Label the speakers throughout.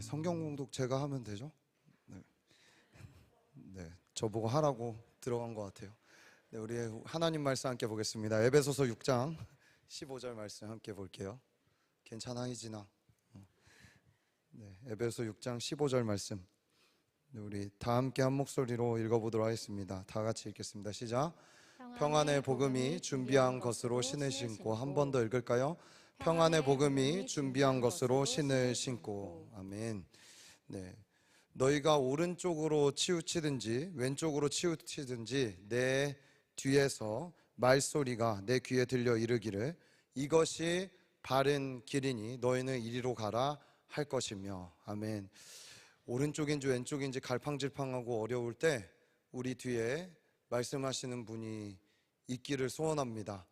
Speaker 1: 성경 공독 제가 하면 되죠? 네. 네, 저보고 하라고 들어간 것 같아요. 네, 우리 하나님 말씀 함께 보겠습니다. 에베소서 6장 15절 말씀 함께 볼게요. 괜찮아 희진아? 네, 에베소 6장 15절 말씀. 네, 우리 다 함께 한 목소리로 읽어보도록 하겠습니다. 다 같이 읽겠습니다. 시작. 평안의 복음이 준비한 것으로 신을 신고. 한 번 더 읽을까요? 평안의 복음이 준비한 것으로 신을 신고. 아멘. 네, 너희가 오른쪽으로 치우치든지 왼쪽으로 치우치든지 내 뒤에서 말소리가 내 귀에 들려 이르기를 이것이 바른 길이니 너희는 이리로 가라 할 것이며. 아멘. 오른쪽인지 왼쪽인지 갈팡질팡하고 어려울 때 우리 뒤에 말씀하시는 분이 있기를 소원합니다.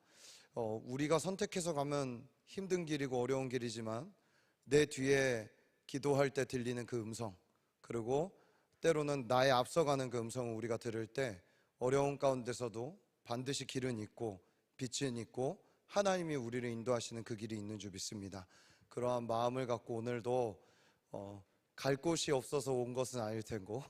Speaker 1: 우리가 선택해서 가면 힘든 길이고 어려운 길이지만 내 뒤에 기도할 때 들리는 그 음성, 그리고 때로는 나의 앞서가는 그 음성을 우리가 들을 때 어려운 가운데서도 반드시 길은 있고 빛은 있고 하나님이 우리를 인도하시는 그 길이 있는 줄 믿습니다. 그러한 마음을 갖고 오늘도 갈 곳이 없어서 온 것은 아닐 테고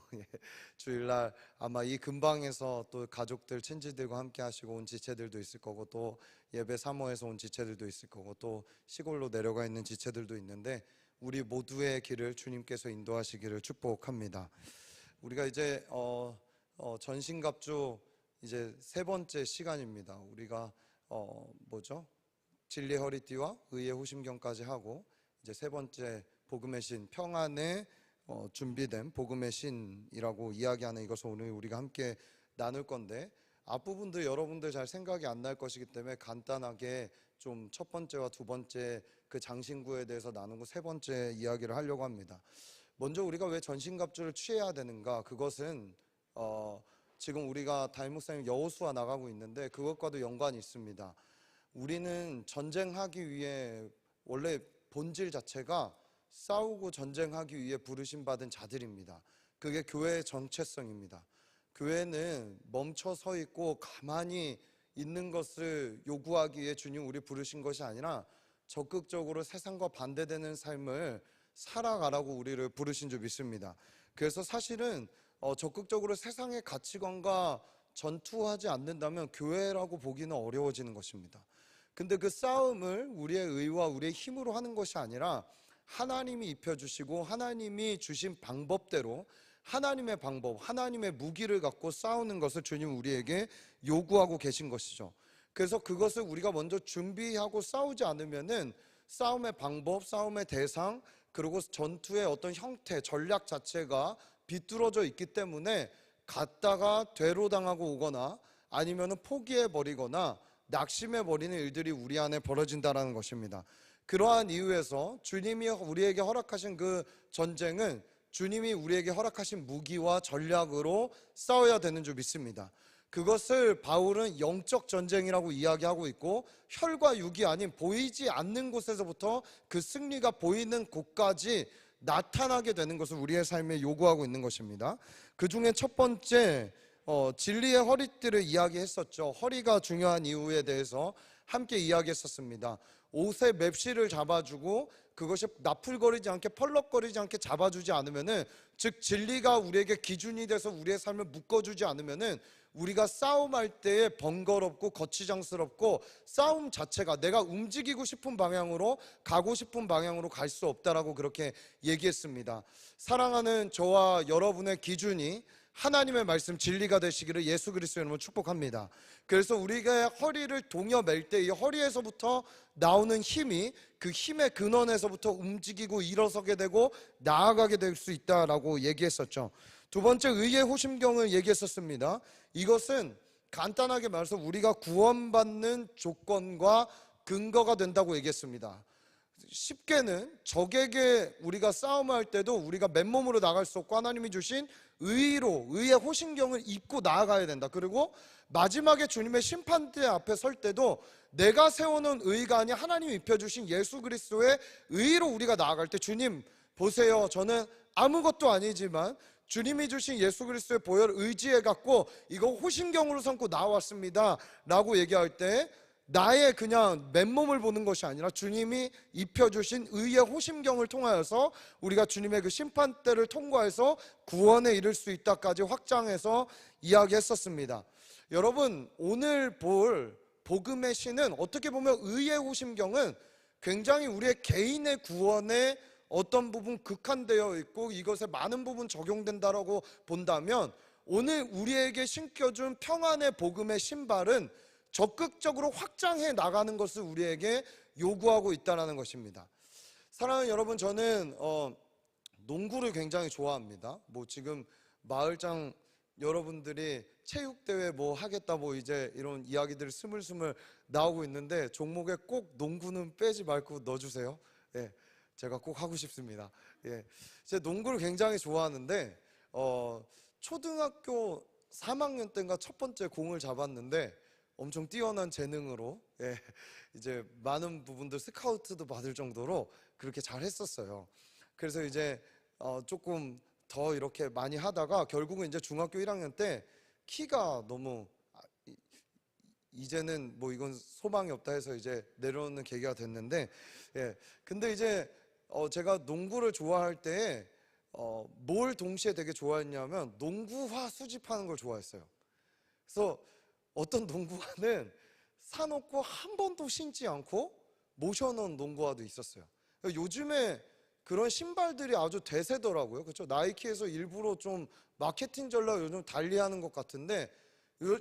Speaker 1: 주일날 아마 이 근방에서 또 가족들, 친지들과 함께 하시고 온 지체들도 있을 거고, 또 예배 사모해서 온 지체들도 있을 거고, 또 시골로 내려가 있는 지체들도 있는데 우리 모두의 길을 주님께서 인도하시기를 축복합니다. 우리가 이제 전신갑주 이제 세 번째 시간입니다. 우리가 진리의 허리띠와 의의 호심경까지 하고 이제 세 번째 복음의 신, 평안에 준비된 복음의 신이라고 이야기하는 이것을 오늘 우리가 함께 나눌 건데, 앞부분도 여러분들 잘 생각이 안 날 것이기 때문에 간단하게 좀 첫 번째와 두 번째 그 장신구에 대해서 나누고 세 번째 이야기를 하려고 합니다. 먼저 우리가 왜 전신갑주를 취해야 되는가? 그것은 지금 우리가 담임 목사님 여호수아 나가고 있는데 그것과도 연관이 있습니다. 우리는 전쟁하기 위해 원래 본질 자체가 싸우고 전쟁하기 위해 부르심 받은 자들입니다. 그게 교회의 정체성입니다. 교회는 멈춰 서 있고 가만히 있는 것을 요구하기 위해 주님 우리 부르신 것이 아니라 적극적으로 세상과 반대되는 삶을 살아가라고 우리를 부르신 줄 믿습니다. 그래서 사실은 적극적으로 세상의 가치관과 전투하지 않는다면 교회라고 보기는 어려워지는 것입니다. 근데 그 싸움을 우리의 의와 우리의 힘으로 하는 것이 아니라 하나님이 입혀주시고 하나님이 주신 방법대로 하나님의 방법, 하나님의 무기를 갖고 싸우는 것을 주님 우리에게 요구하고 계신 것이죠. 그래서 그것을 우리가 먼저 준비하고 싸우지 않으면은 싸움의 방법, 싸움의 대상, 그리고 전투의 어떤 형태, 전략 자체가 비뚤어져 있기 때문에 갔다가 되로당하고 오거나 아니면은 포기해버리거나 낙심해버리는 일들이 우리 안에 벌어진다는 것입니다. 그러한 이유에서 주님이 우리에게 허락하신 그 전쟁은 주님이 우리에게 허락하신 무기와 전략으로 싸워야 되는 줄 믿습니다. 그것을 바울은 영적 전쟁이라고 이야기하고 있고, 혈과 육이 아닌 보이지 않는 곳에서부터 그 승리가 보이는 곳까지 나타나게 되는 것을 우리의 삶에 요구하고 있는 것입니다. 그 중에 첫 번째 진리의 허리띠를 이야기했었죠. 허리가 중요한 이유에 대해서 함께 이야기했었습니다. 옷에 맵시를 잡아주고 그것이 나풀거리지 않게 펄럭거리지 않게 잡아주지 않으면은, 즉 진리가 우리에게 기준이 돼서 우리의 삶을 묶어주지 않으면은 우리가 싸움할 때에 번거롭고 거치장스럽고 싸움 자체가 내가 움직이고 싶은 방향으로 가고 싶은 방향으로 갈 수 없다라고 그렇게 얘기했습니다. 사랑하는 저와 여러분의 기준이 하나님의 말씀 진리가 되시기를 예수 그리스도의 이름으로 축복합니다. 그래서 우리가 허리를 동여 맬 때 이 허리에서부터 나오는 힘이 그 힘의 근원에서부터 움직이고 일어서게 되고 나아가게 될 수 있다라고 얘기했었죠. 두 번째 의의 호심경을 얘기했었습니다. 이것은 간단하게 말해서 우리가 구원받는 조건과 근거가 된다고 얘기했습니다. 쉽게는 적에게 우리가 싸움할 때도 우리가 맨몸으로 나갈 수 없고 하나님이 주신 의의 호심경을 입고 나아가야 된다. 그리고 마지막에 주님의 심판대 앞에 설 때도 내가 세워놓은 의가 아닌 하나님이 입혀주신 예수 그리스도의 의로 우리가 나아갈 때, 주님 보세요, 저는 아무것도 아니지만 주님이 주신 예수 그리스도의 보혈을 의지해 갖고 이거 호심경으로 삼고 나왔습니다 라고 얘기할 때 나의 그냥 맨몸을 보는 것이 아니라 주님이 입혀주신 의의 호심경을 통하여서 우리가 주님의 그 심판대를 통과해서 구원에 이를 수 있다까지 확장해서 이야기했었습니다. 여러분, 오늘 볼 복음의 신은 어떻게 보면 의의 호심경은 굉장히 우리의 개인의 구원에 어떤 부분 극한되어 있고 이것에 많은 부분 적용된다라고 본다면, 오늘 우리에게 신겨준 평안의 복음의 신발은 적극적으로 확장해 나가는 것을 우리에게 요구하고 있다는 것입니다. 사랑하는 여러분, 저는 농구를 굉장히 좋아합니다. 뭐 지금 마을장 여러분들이 체육대회 뭐 하겠다 뭐 이제 이런 이야기들이 스물스물 나오고 있는데, 종목에 꼭 농구는 빼지 말고 넣어주세요. 예, 제가 꼭 하고 싶습니다. 예, 제가 농구를 굉장히 좋아하는데 초등학교 3학년 때인가 첫 번째 공을 잡았는데 엄청 뛰어난 재능으로, 예, 이제 많은 부분들 스카우트도 받을 정도로 그렇게 잘 했었어요. 그래서 이제 조금 더 이렇게 많이 하다가 결국은 이제 중학교 1학년 때 키가 너무 이제는 뭐 이건 소망이 없다 해서 이제 내려오는 계기가 됐는데, 예, 근데 이제 제가 농구를 좋아할 때 뭘 동시에 되게 좋아했냐면 농구화 수집하는 걸 좋아했어요. 그래서 어떤 농구화는 사놓고 한 번도 신지 않고 모셔놓은 농구화도 있었어요. 요즘에 그런 신발들이 아주 대세더라고요. 그렇죠? 나이키에서 일부러 좀 마케팅 전략 요즘 달리하는 것 같은데,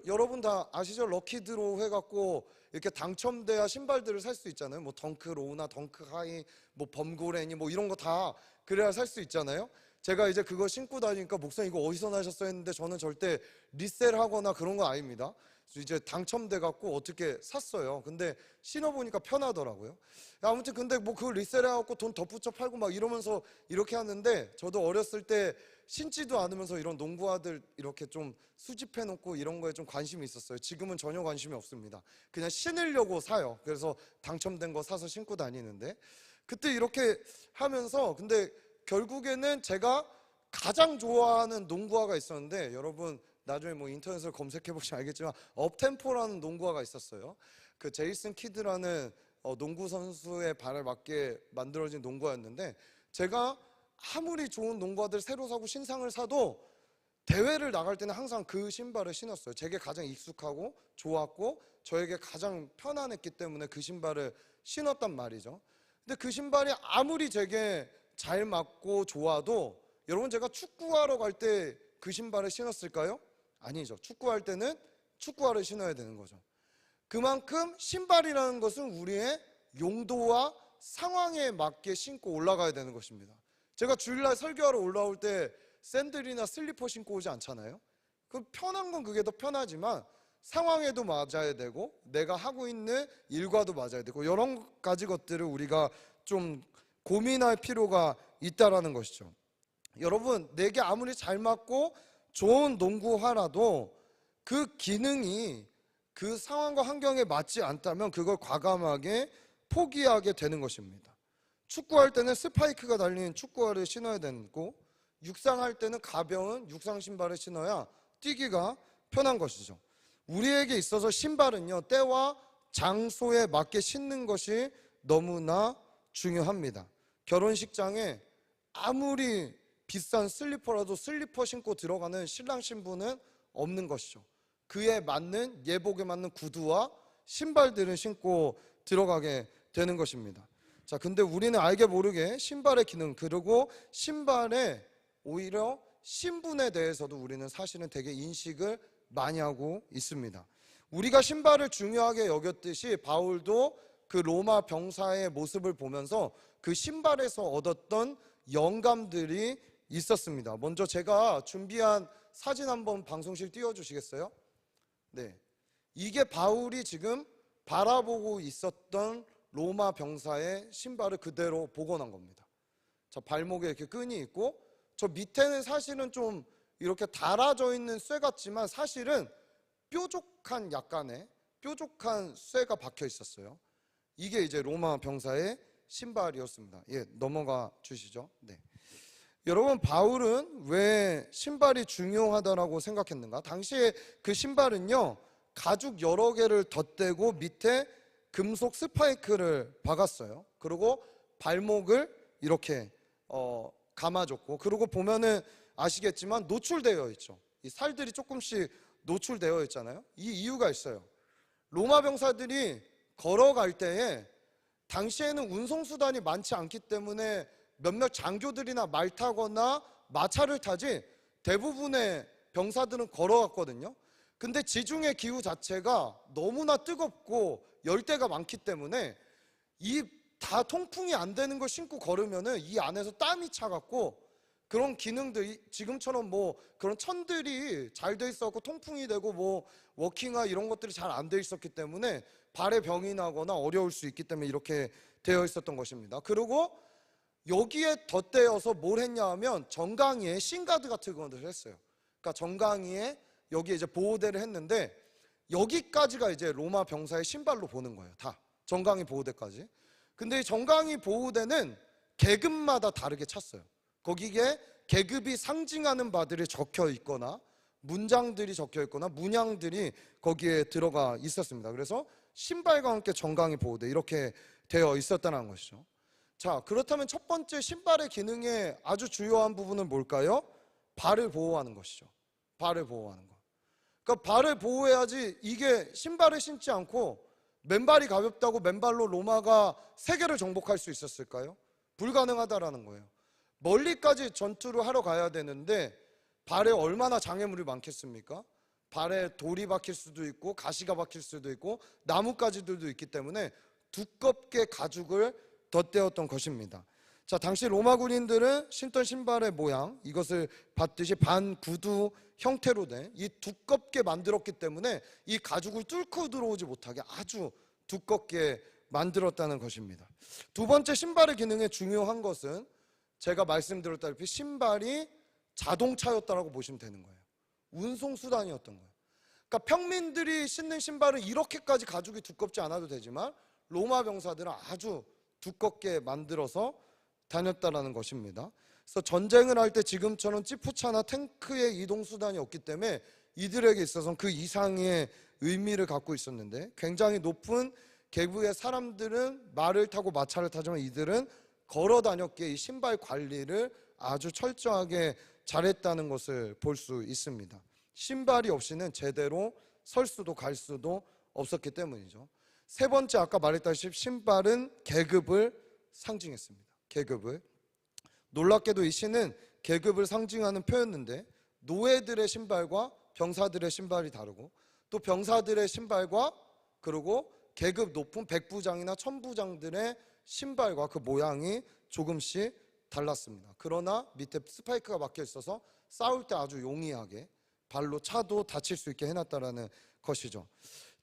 Speaker 1: 여러분 다 아시죠? 럭키드로우 해갖고 이렇게 당첨돼야 신발들을 살 수 있잖아요. 뭐 덩크 로우나 덩크 하이, 뭐 범고래니 뭐 이런 거 다 그래야 살 수 있잖아요. 제가 이제 그거 신고 다니니까 목사님 이거 어디서 나셨어요 했는데, 저는 절대 리셀하거나 그런 거 아닙니다. 이제 당첨돼 갖고 어떻게 샀어요. 근데 신어보니까 편하더라고요. 아무튼 근데 뭐 그걸 리셀해갖고 돈 덧붙여 팔고 막 이러면서 이렇게 하는데, 저도 어렸을 때 신지도 않으면서 이런 농구화들 이렇게 좀 수집해놓고 이런 거에 좀 관심이 있었어요. 지금은 전혀 관심이 없습니다. 그냥 신으려고 사요. 그래서 당첨된 거 사서 신고 다니는데, 그때 이렇게 하면서 근데 결국에는 제가 가장 좋아하는 농구화가 있었는데, 여러분 나중에 뭐 인터넷을 검색해 보시면 알겠지만 업템포라는 농구화가 있었어요. 그 제이슨 키드라는 농구 선수의 발에 맞게 만들어진 농구화였는데, 제가 아무리 좋은 농구화들 새로 사고 신상을 사도 대회를 나갈 때는 항상 그 신발을 신었어요. 제게 가장 익숙하고 좋았고 저에게 가장 편안했기 때문에 그 신발을 신었단 말이죠. 근데 그 신발이 아무리 제게 잘 맞고 좋아도, 여러분 제가 축구하러 갈 때 그 신발을 신었을까요? 아니죠. 축구할 때는 축구화를 신어야 되는 거죠. 그만큼 신발이라는 것은 우리의 용도와 상황에 맞게 신고 올라가야 되는 것입니다. 제가 주일날 설교하러 올라올 때 샌들이나 슬리퍼 신고 오지 않잖아요. 그 편한 건 그게 더 편하지만 상황에도 맞아야 되고 내가 하고 있는 일과도 맞아야 되고 여러 가지 것들을 우리가 좀 고민할 필요가 있다라는 것이죠. 여러분, 내게 아무리 잘 맞고 좋은 농구화라도 그 기능이 그 상황과 환경에 맞지 않다면 그걸 과감하게 포기하게 되는 것입니다. 축구할 때는 스파이크가 달린 축구화를 신어야 되고, 육상할 때는 가벼운 육상 신발을 신어야 뛰기가 편한 것이죠. 우리에게 있어서 신발은요, 때와 장소에 맞게 신는 것이 너무나 중요합니다. 결혼식장에 아무리 비싼 슬리퍼라도 슬리퍼 신고 들어가는 신랑 신부는 없는 것이죠. 그에 맞는 예복에 맞는 구두와 신발들을 신고 들어가게 되는 것입니다. 자, 근데 우리는 알게 모르게 신발의 기능, 그리고 신발의 오히려 신분에 대해서도 우리는 사실은 되게 인식을 많이 하고 있습니다. 우리가 신발을 중요하게 여겼듯이 바울도 그 로마 병사의 모습을 보면서 그 신발에서 얻었던 영감들이 있었습니다. 먼저 제가 준비한 사진 한번 방송실 띄워주시겠어요? 네, 이게 바울이 지금 바라보고 있었던 로마 병사의 신발을 그대로 복원한 겁니다. 저 발목에 이렇게 끈이 있고, 저 밑에는 사실은 좀 이렇게 달아져 있는 쇠 같지만 사실은 뾰족한, 약간의 뾰족한 쇠가 박혀 있었어요. 이게 이제 로마 병사의 신발이었습니다. 예, 넘어가 주시죠. 네. 여러분, 바울은 왜 신발이 중요하다고 생각했는가? 당시에 그 신발은요, 가죽 여러 개를 덧대고 밑에 금속 스파이크를 박았어요. 그리고 발목을 이렇게 감아줬고, 그리고 보면은 아시겠지만 노출되어 있죠. 이 살들이 조금씩 노출되어 있잖아요. 이 이유가 있어요. 로마 병사들이 걸어갈 때에 당시에는 운송수단이 많지 않기 때문에 몇몇 장교들이나 말 타거나 마차를 타지 대부분의 병사들은 걸어갔거든요. 근데 지중해 기후 자체가 너무나 뜨겁고 열대가 많기 때문에 이 다 통풍이 안 되는 걸 신고 걸으면은 이 안에서 땀이 차갖고 그런 기능들이 지금처럼 뭐 그런 천들이 잘 돼 있었고 통풍이 되고 뭐 워킹화 이런 것들이 잘 안 돼 있었기 때문에 발에 병이 나거나 어려울 수 있기 때문에 이렇게 되어 있었던 것입니다. 그리고 여기에 덧대어서 뭘 했냐 하면 정강이에 신가드 같은 것을 했어요. 그러니까 정강이에 여기에 이제 보호대를 했는데 여기까지가 이제 로마 병사의 신발로 보는 거예요. 다 정강이 보호대까지. 근데 이 정강이 보호대는 계급마다 다르게 찼어요. 거기에 계급이 상징하는 바들이 적혀 있거나 문장들이 적혀 있거나 문양들이 거기에 들어가 있었습니다. 그래서 신발과 함께 정강이 보호대 이렇게 되어 있었다는 것이죠. 자, 그렇다면 첫 번째 신발의 기능의 아주 주요한 부분은 뭘까요? 발을 보호하는 것이죠. 발을 보호하는 것. 그러니까 발을 보호해야지. 이게 신발을 신지 않고 맨발이 가볍다고 맨발로 로마가 세계를 정복할 수 있었을까요? 불가능하다라는 거예요. 멀리까지 전투를 하러 가야 되는데 발에 얼마나 장애물이 많겠습니까? 발에 돌이 박힐 수도 있고 가시가 박힐 수도 있고 나뭇가지들도 있기 때문에 두껍게 가죽을 덧대었던 것입니다. 자, 당시 로마 군인들은 신던 신발의 모양, 이것을 봤듯이 반구두 형태로 된 이 두껍게 만들었기 때문에 이 가죽을 뚫고 들어오지 못하게 아주 두껍게 만들었다는 것입니다. 두 번째 신발의 기능에 중요한 것은 제가 말씀드렸다시피 신발이 자동차였다라고 보시면 되는 거예요. 운송수단이었던 거예요. 그러니까 평민들이 신는 신발은 이렇게까지 가죽이 두껍지 않아도 되지만 로마 병사들은 아주 두껍게 만들어서 다녔다라는 것입니다. 그래서 전쟁을 할 때 지금처럼 찌푸차나 탱크의 이동수단이 없기 때문에 이들에게 있어서는 그 이상의 의미를 갖고 있었는데, 굉장히 높은 계급의 사람들은 말을 타고 마차를 타지만 이들은 걸어 다녔기에 이 신발 관리를 아주 철저하게 잘했다는 것을 볼 수 있습니다. 신발이 없이는 제대로 설 수도 갈 수도 없었기 때문이죠. 세 번째, 아까 말했다시피 신발은 계급을 상징했습니다. 계급을. 놀랍게도 이 시는 계급을 상징하는 표현인데 노예들의 신발과 병사들의 신발이 다르고 또 병사들의 신발과 그리고 계급 높은 백부장이나 천부장들의 신발과 그 모양이 조금씩 달랐습니다. 그러나 밑에 스파이크가 박혀 있어서 싸울 때 아주 용이하게 발로 차도 다칠 수 있게 해놨다는 것이죠.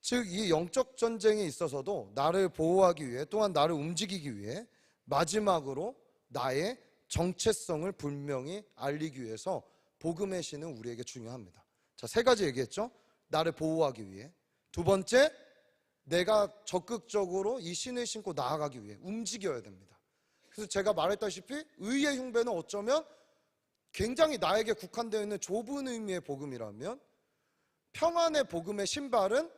Speaker 1: 즉 이 영적 전쟁에 있어서도 나를 보호하기 위해 또한 나를 움직이기 위해 마지막으로 나의 정체성을 분명히 알리기 위해서 복음의 신은 우리에게 중요합니다. 자, 세 가지 얘기했죠. 나를 보호하기 위해. 두 번째, 내가 적극적으로 이 신을 신고 나아가기 위해 움직여야 됩니다. 그래서 제가 말했다시피 의의 흉배는 어쩌면 굉장히 나에게 국한되어 있는 좁은 의미의 복음이라면 평안의 복음의 신발은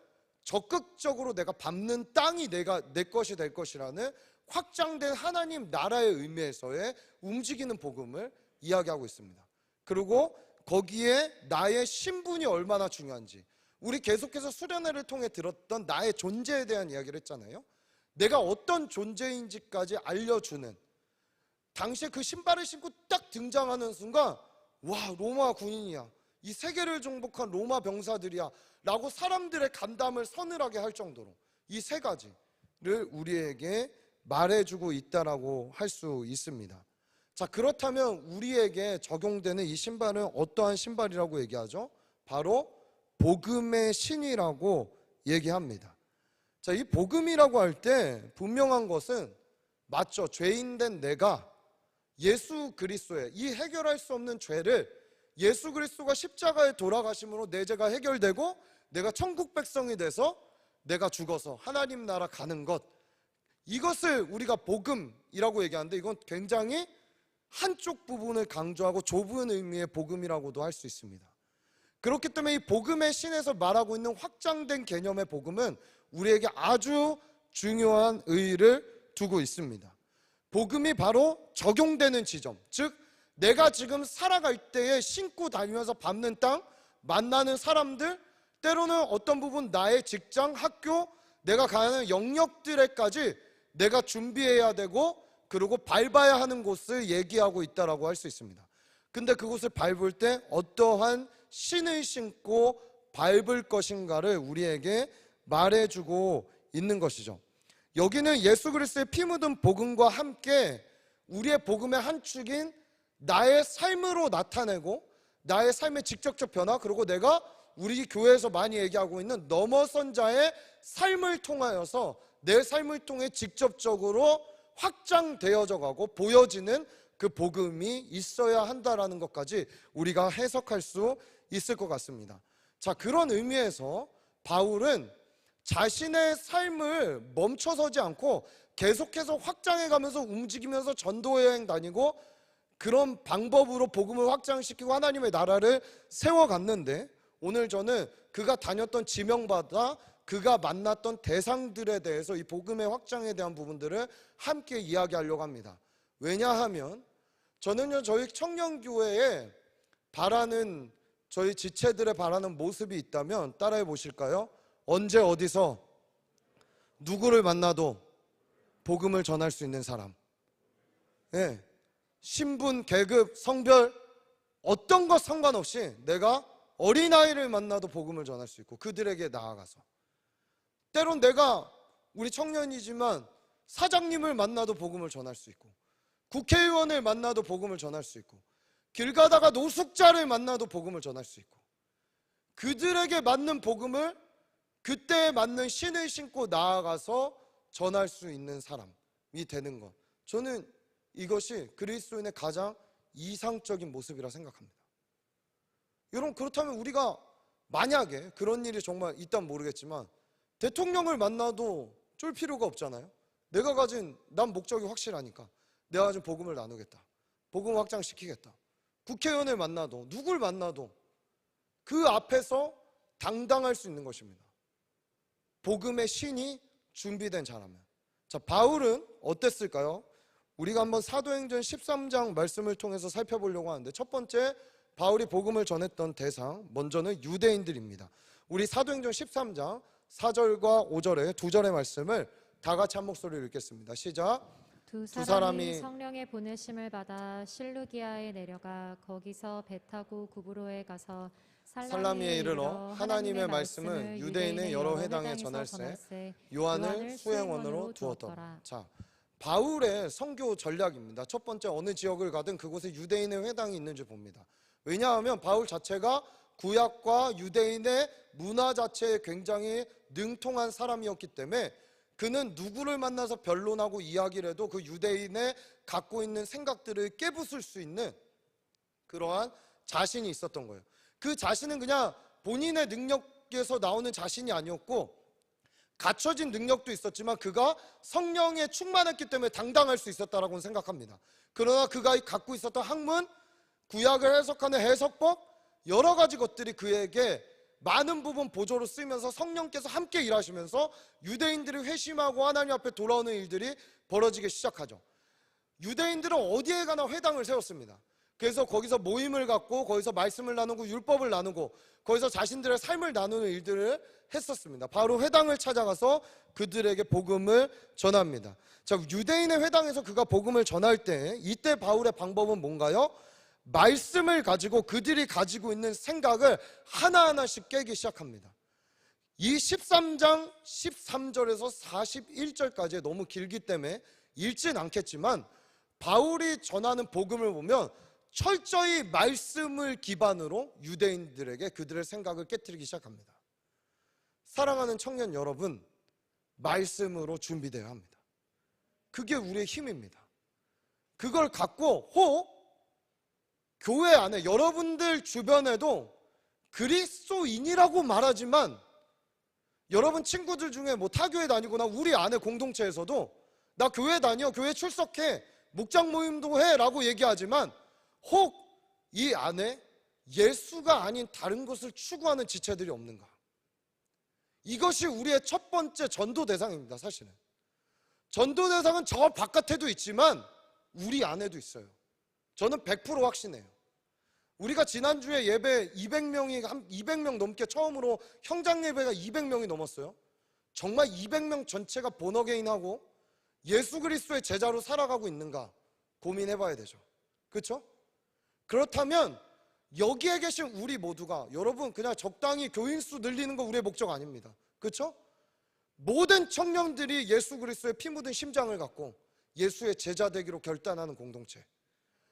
Speaker 1: 적극적으로 내가 밟는 땅이 내 것이 될 것이라는 확장된 하나님 나라의 의미에서의 움직이는 복음을 이야기하고 있습니다. 그리고 거기에 나의 신분이 얼마나 중요한지, 우리 계속해서 수련회를 통해 들었던 나의 존재에 대한 이야기를 했잖아요. 내가 어떤 존재인지까지 알려주는, 당시에 그 신발을 신고 딱 등장하는 순간 와, 로마 군인이야, 이 세계를 정복한 로마 병사들이야 라고 사람들의 간담을 서늘하게 할 정도로 이 세 가지를 우리에게 말해주고 있다라고 할 수 있습니다. 자, 그렇다면 우리에게 적용되는 이 신발은 어떠한 신발이라고 얘기하죠? 바로 복음의 신이라고 얘기합니다. 자, 이 복음이라고 할 때 분명한 것은 맞죠. 죄인된 내가 예수 그리스도의 이 해결할 수 없는 죄를 예수 그리스도가 십자가에 돌아가심으로 내 죄가 해결되고 내가 천국 백성이 돼서 내가 죽어서 하나님 나라 가는 것, 이것을 우리가 복음이라고 얘기하는데 이건 굉장히 한쪽 부분을 강조하고 좁은 의미의 복음이라고도 할 수 있습니다. 그렇기 때문에 이 복음의 신에서 말하고 있는 확장된 개념의 복음은 우리에게 아주 중요한 의의를 두고 있습니다. 복음이 바로 적용되는 지점, 즉 내가 지금 살아갈 때에 신고 다니면서 밟는 땅, 만나는 사람들, 때로는 어떤 부분 나의 직장, 학교, 내가 가는 영역들에까지 내가 준비해야 되고 그리고 밟아야 하는 곳을 얘기하고 있다라고 할 수 있습니다. 근데 그곳을 밟을 때 어떠한 신을 신고 밟을 것인가를 우리에게 말해주고 있는 것이죠. 여기는 예수 그리스도의 피 묻은 복음과 함께 우리의 복음의 한 축인 나의 삶으로 나타내고 나의 삶의 직접적 변화, 그리고 내가 우리 교회에서 많이 얘기하고 있는 넘어선 자의 삶을 통하여서 내 삶을 통해 직접적으로 확장되어져 가고 보여지는 그 복음이 있어야 한다라는 것까지 우리가 해석할 수 있을 것 같습니다. 자, 그런 의미에서 바울은 자신의 삶을 멈춰서지 않고 계속해서 확장해가면서 움직이면서 전도 여행 다니고 그런 방법으로 복음을 확장시키고 하나님의 나라를 세워갔는데, 오늘 저는 그가 다녔던 지명받아 그가 만났던 대상들에 대해서 이 복음의 확장에 대한 부분들을 함께 이야기하려고 합니다. 왜냐하면 저는요, 저희 청년교회에 바라는, 저희 지체들의 바라는 모습이 있다면 따라해 보실까요? 언제 어디서 누구를 만나도 복음을 전할 수 있는 사람. 네. 신분, 계급, 성별 어떤 것 상관없이 내가 어린아이를 만나도 복음을 전할 수 있고 그들에게 나아가서, 때론 내가 우리 청년이지만 사장님을 만나도 복음을 전할 수 있고 국회의원을 만나도 복음을 전할 수 있고 길 가다가 노숙자를 만나도 복음을 전할 수 있고 그들에게 맞는 복음을 그때에 맞는 신을 신고 나아가서 전할 수 있는 사람이 되는 것, 저는 이것이 그리스도인의 가장 이상적인 모습이라 생각합니다. 여러분, 그렇다면 우리가 만약에 그런 일이 정말 있다면 모르겠지만 대통령을 만나도 쫄 필요가 없잖아요. 내가 가진, 난 목적이 확실하니까 내가 가진 복음을 나누겠다, 복음을 확장시키겠다. 국회의원을 만나도 누굴 만나도 그 앞에서 당당할 수 있는 것입니다. 복음의 신이 준비된 자라면. 자, 바울은 어땠을까요? 우리가 한번 사도행전 13장 말씀을 통해서 살펴보려고 하는데, 첫 번째 바울이 복음을 전했던 대상, 먼저는 유대인들입니다. 우리 사도행전 13장 4절과 5절의 두 절의 말씀을 다 같이 한 목소리로 읽겠습니다. 시작.
Speaker 2: 두 사람이 성령의 보내심을 받아 실루기아에 내려가 거기서 배 타고 구브로에 가서
Speaker 1: 살라미에 이르러 하나님의 말씀을 유대인의 여러 회당에 전할세 요한을 수행원으로 두었더라. 자, 바울의 선교 전략입니다. 첫 번째, 어느 지역을 가든 그곳에 유대인의 회당이 있는지 봅니다. 왜냐하면 바울 자체가 구약과 유대인의 문화 자체에 굉장히 능통한 사람이었기 때문에 그는 누구를 만나서 변론하고 이야기를 해도 그 유대인의 갖고 있는 생각들을 깨부술 수 있는 그러한 자신이 있었던 거예요. 그 자신은 그냥 본인의 능력에서 나오는 자신이 아니었고 갖춰진 능력도 있었지만 그가 성령에 충만했기 때문에 당당할 수 있었다라고 생각합니다. 그러나 그가 갖고 있었던 학문, 구약을 해석하는 해석법, 여러 가지 것들이 그에게 많은 부분 보조로 쓰이면서 성령께서 함께 일하시면서 유대인들이 회심하고 하나님 앞에 돌아오는 일들이 벌어지기 시작하죠. 유대인들은 어디에 가나 회당을 세웠습니다. 그래서 거기서 모임을 갖고 거기서 말씀을 나누고 율법을 나누고 거기서 자신들의 삶을 나누는 일들을 했었습니다. 바로 회당을 찾아가서 그들에게 복음을 전합니다. 자, 유대인의 회당에서 그가 복음을 전할 때 이때 바울의 방법은 뭔가요? 말씀을 가지고 그들이 가지고 있는 생각을 하나하나씩 깨기 시작합니다. 이 13장 13절에서 41절까지 너무 길기 때문에 읽진 않겠지만 바울이 전하는 복음을 보면 철저히 말씀을 기반으로 유대인들에게 그들의 생각을 깨트리기 시작합니다. 사랑하는 청년 여러분, 말씀으로 준비되어야 합니다. 그게 우리의 힘입니다. 그걸 갖고 혹 교회 안에 여러분들 주변에도 그리스도인이라고 말하지만 여러분 친구들 중에 뭐 타교회 다니거나 우리 안에 공동체에서도 나 교회 다녀, 교회 출석해, 목장 모임도 해 라고 얘기하지만 혹 이 안에 예수가 아닌 다른 것을 추구하는 지체들이 없는가? 이것이 우리의 첫 번째 전도 대상입니다. 사실은 전도 대상은 저 바깥에도 있지만 우리 안에도 있어요. 저는 100% 확신해요. 우리가 지난주에 예배 200명이 한 200명 넘게 처음으로 형장 예배가 200명이 넘었어요. 정말 200명 전체가 본어게인하고 예수 그리스도의 제자로 살아가고 있는가 고민해 봐야 되죠. 그렇죠? 그렇다면 여기에 계신 우리 모두가, 여러분 그냥 적당히 교인 수 늘리는 거 우리의 목적 아닙니다. 그렇죠? 모든 청년들이 예수 그리스도의 피 묻은 심장을 갖고 예수의 제자 되기로 결단하는 공동체,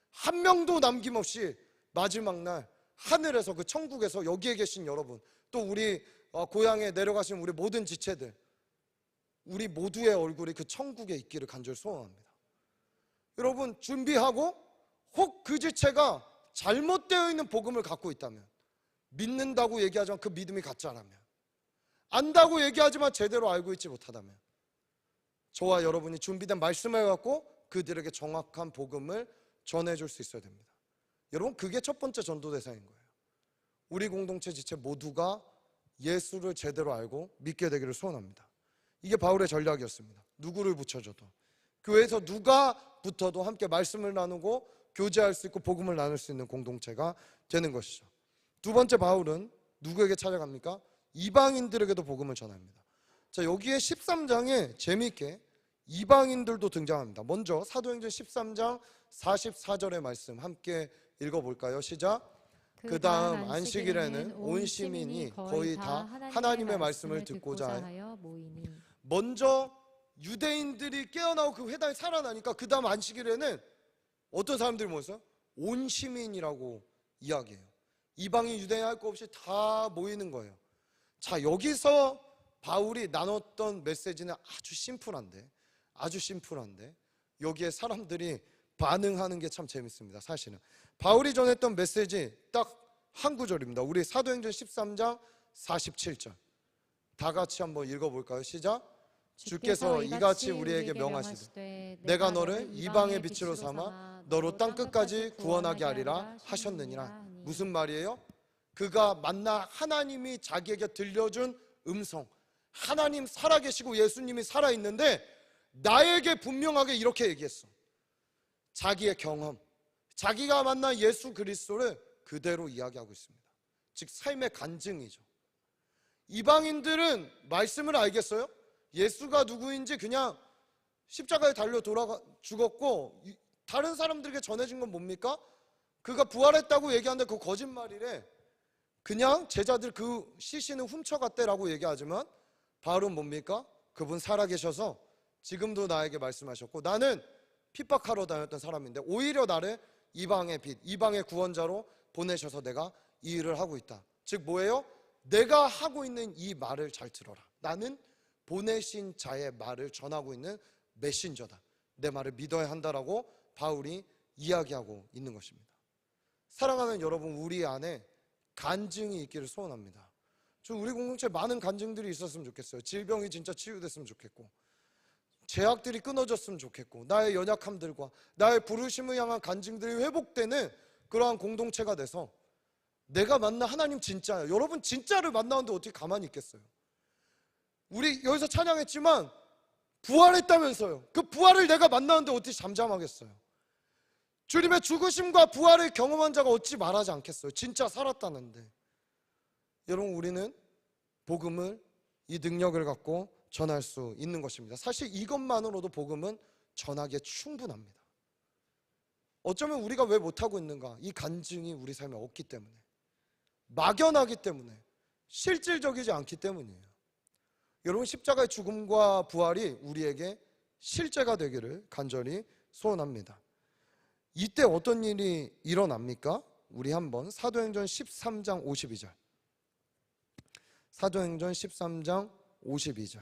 Speaker 1: 한 명도 남김없이 마지막 날 하늘에서, 그 천국에서 여기에 계신 여러분, 또 우리 고향에 내려가신 우리 모든 지체들, 우리 모두의 얼굴이 그 천국에 있기를 간절히 소원합니다. 여러분 준비하고, 혹 그 지체가 잘못되어 있는 복음을 갖고 있다면, 믿는다고 얘기하지만 그 믿음이 가짜라면, 안다고 얘기하지만 제대로 알고 있지 못하다면, 저와 여러분이 준비된 말씀을 갖고 그들에게 정확한 복음을 전해줄 수 있어야 됩니다. 여러분 그게 첫 번째 전도 대상인 거예요. 우리 공동체 지체 모두가 예수를 제대로 알고 믿게 되기를 소원합니다. 이게 바울의 전략이었습니다. 누구를 붙여줘도, 교회에서 누가 붙어도 함께 말씀을 나누고 교제할 수 있고 복음을 나눌 수 있는 공동체가 되는 것이죠. 두 번째, 바울은 누구에게 찾아갑니까? 이방인들에게도 복음을 전합니다. 자, 여기에 13장에 재미있게 이방인들도 등장합니다. 먼저 사도행전 13장 44절의 말씀 함께 읽어볼까요? 시작. 그 다음 안식일에는 온 시민이 거의 다 하나님의 말씀을 듣고자 하여 모이니. 먼저 유대인들이 깨어나고 그 회당이 살아나니까 그 다음 안식일에는 어떤 사람들이 모였어요? 온 시민이라고 이야기해요. 이방인 유대인 할 거 없이 다 모이는 거예요. 자, 여기서 바울이 나눴던 메시지는 아주 심플한데 여기에 사람들이 반응하는 게 참 재밌습니다. 사실은 바울이 전했던 메시지 딱 한 구절입니다. 우리 사도행전 13장 47절 다 같이 한번 읽어볼까요? 시작. 주께서 이같이 우리에게 명하시되 내가 너를 이방의 빛으로 삼아 너로 땅끝까지 구원하게 하리라 하셨느니라. 무슨 말이에요? 그가 만나 하나님이 자기에게 들려준 음성, 하나님 살아계시고 예수님이 살아있는데 나에게 분명하게 이렇게 얘기했어. 자기의 경험, 자기가 만난 예수 그리스도를 그대로 이야기하고 있습니다. 즉 삶의 간증이죠. 이방인들은 말씀을 알겠어요? 예수가 누구인지 그냥 십자가에 달려 죽었고, 다른 사람들에게 전해진 건 뭡니까? 그가 부활했다고 얘기하는데 그거 거짓말이래. 그냥 제자들 그 시신을 훔쳐갔대라고 얘기하지만 바울은 뭡니까? 그분 살아계셔서 지금도 나에게 말씀하셨고, 나는 핍박하러 다녔던 사람인데 오히려 나를 이방의 빛, 이방의 구원자로 보내셔서 내가 이 일을 하고 있다. 즉 뭐예요? 내가 하고 있는 이 말을 잘 들어라. 나는 보내신 자의 말을 전하고 있는 메신저다. 내 말을 믿어야 한다라고 바울이 이야기하고 있는 것입니다. 사랑하는 여러분, 우리 안에 간증이 있기를 소원합니다. 좀 우리 공동체에 많은 간증들이 있었으면 좋겠어요. 질병이 진짜 치유됐으면 좋겠고, 제약들이 끊어졌으면 좋겠고, 나의 연약함들과 나의 부르심을 향한 간증들이 회복되는 그러한 공동체가 돼서 내가 만난 하나님 진짜예요. 여러분 진짜를 만나는데 어떻게 가만히 있겠어요? 우리 여기서 찬양했지만 부활했다면서요. 그 부활을 내가 만나는데 어떻게 잠잠하겠어요? 주님의 죽으심과 부활을 경험한 자가 어찌 말하지 않겠어요? 진짜 살았다는데. 여러분 우리는 복음을, 이 능력을 갖고 전할 수 있는 것입니다. 사실 이것만으로도 복음은 전하기에 충분합니다. 어쩌면 우리가 왜 못하고 있는가? 이 간증이 우리 삶에 없기 때문에, 막연하기 때문에, 실질적이지 않기 때문이에요. 여러분 십자가의 죽음과 부활이 우리에게 실제가 되기를 간절히 소원합니다. 이때 어떤 일이 일어납니까? 우리 한번 사도행전 13장 52절, 사도행전 13장 52절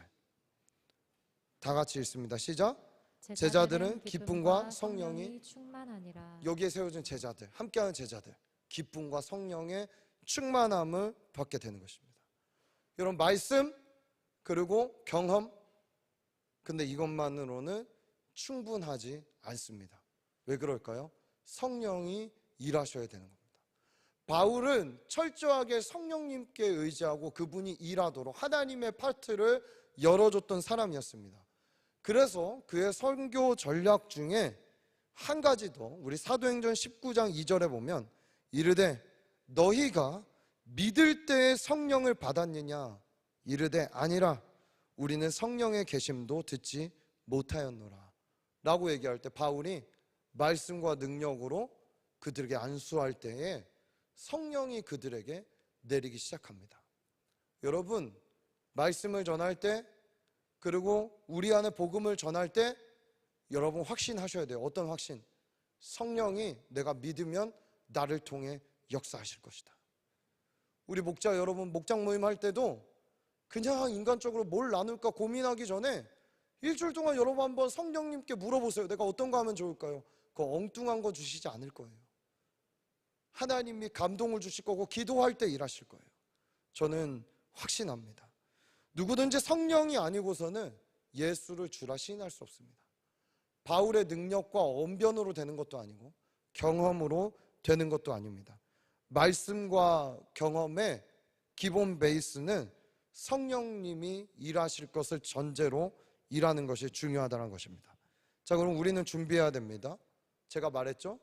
Speaker 1: 다 같이 읽습니다. 시작. 제자들은 기쁨과 성령이
Speaker 2: 충만하니라.
Speaker 1: 여기에 세워진 제자들, 함께하는 제자들, 기쁨과 성령의 충만함을 받게 되는 것입니다. 여러분 말씀 그리고 경험, 근데 이것만으로는 충분하지 않습니다. 왜 그럴까요? 성령이 일하셔야 되는 겁니다. 바울은 철저하게 성령님께 의지하고 그분이 일하도록 하나님의 파트를 열어줬던 사람이었습니다. 그래서 그의 선교 전략 중에 한 가지 더, 우리 사도행전 19장 2절에 보면 이르되 너희가 믿을 때에 성령을 받았느냐 이르되 아니라 우리는 성령의 계심도 듣지 못하였노라 라고 얘기할 때 바울이 말씀과 능력으로 그들에게 안수할 때에 성령이 그들에게 내리기 시작합니다. 여러분, 말씀을 전할 때, 그리고 우리 안에 복음을 전할 때 여러분 확신하셔야 돼요. 어떤 확신? 성령이 내가 믿으면 나를 통해 역사하실 것이다. 우리 목자 여러분, 목장 모임 할 때도 그냥 인간적으로 뭘 나눌까 고민하기 전에 일주일 동안 여러분 한번 성령님께 물어보세요. 내가 어떤 거 하면 좋을까요? 그거 엉뚱한 거 주시지 않을 거예요. 하나님이 감동을 주실 거고 기도할 때 일하실 거예요. 저는 확신합니다. 누구든지 성령이 아니고서는 예수를 주라 시인할 수 없습니다. 바울의 능력과 언변으로 되는 것도 아니고 경험으로 되는 것도 아닙니다. 말씀과 경험의 기본 베이스는 성령님이 일하실 것을 전제로 일하는 것이 중요하다는 것입니다. 자, 그럼 우리는 준비해야 됩니다. 제가 말했죠?